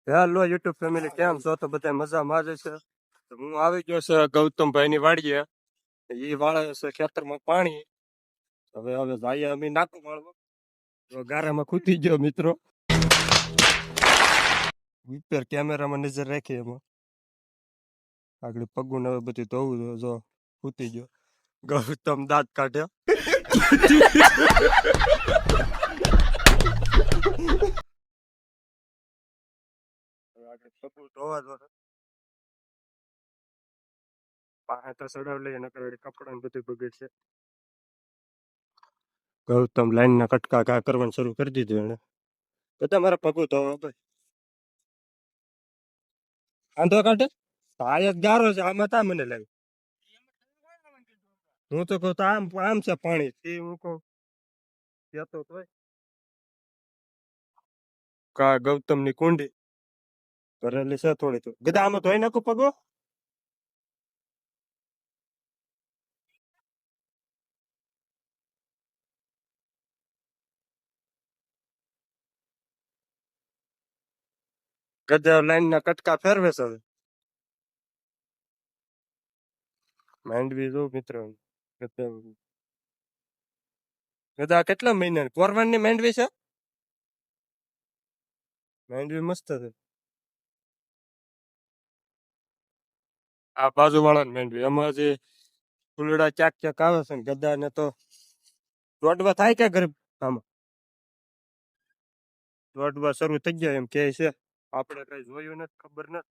Hello YouTube family, કેમ છો? તો બધા મજામાં જ છે. તો હું આવી ગયો છે ગૌતમભાઈ ની વાડીએ. એ વાળે છે ખેતરમાં પાણી. હવે હવે ભાઈ અમે નાખું વાળવા તો ગારામાં ખૂટી ગયો મિત્રો. ઉપર કેમેરામાં નજર રાખી એમાં આગળ પગું ને હવે બધું ધોવું જો ખૂટી ગયો. ગૌતમ દાંત કાઢ્યો. હવે આગળ પગું ધોવા દો. પાસે તો સડાવ લઈએ નકર કપડા ને બધું બગડશે. ગૌતમ લાઈન ના કટકા ઘા કરવાનું શરૂ કરી દીધું એને. બધા મારા પગું ધોવા ભાઈ આંધો કાઢે. આ એક ગારો છે, આમાં તા મને લાગે. હું તો કહું તો આમ આમ છે પાણી તે હું કહું કેતો તોય કા ગૌતમ ની કુંડી ભરેલી છે થોડી. તો ગધા આમાં ધોઈ નાખું પગો. ગધા લાઈન ના કટકા ફેરવે છે હવે. માંડવી જો મિત્ર. ગધા કેટલા મહિના કોરવાન ની માંડવી છે. માંડવી મસ્ત છે. આ બાજુ વાળા માંડવી એમાં જે ફૂલડા ચાક ચાક આવે છે ને ગધા ને તો દોડવા થાય કે ગરીબ આમાં દોડવા શરૂ થઈ ગયા એમ કે છે. આપણે કઈ જોયું નથી, ખબર નથી.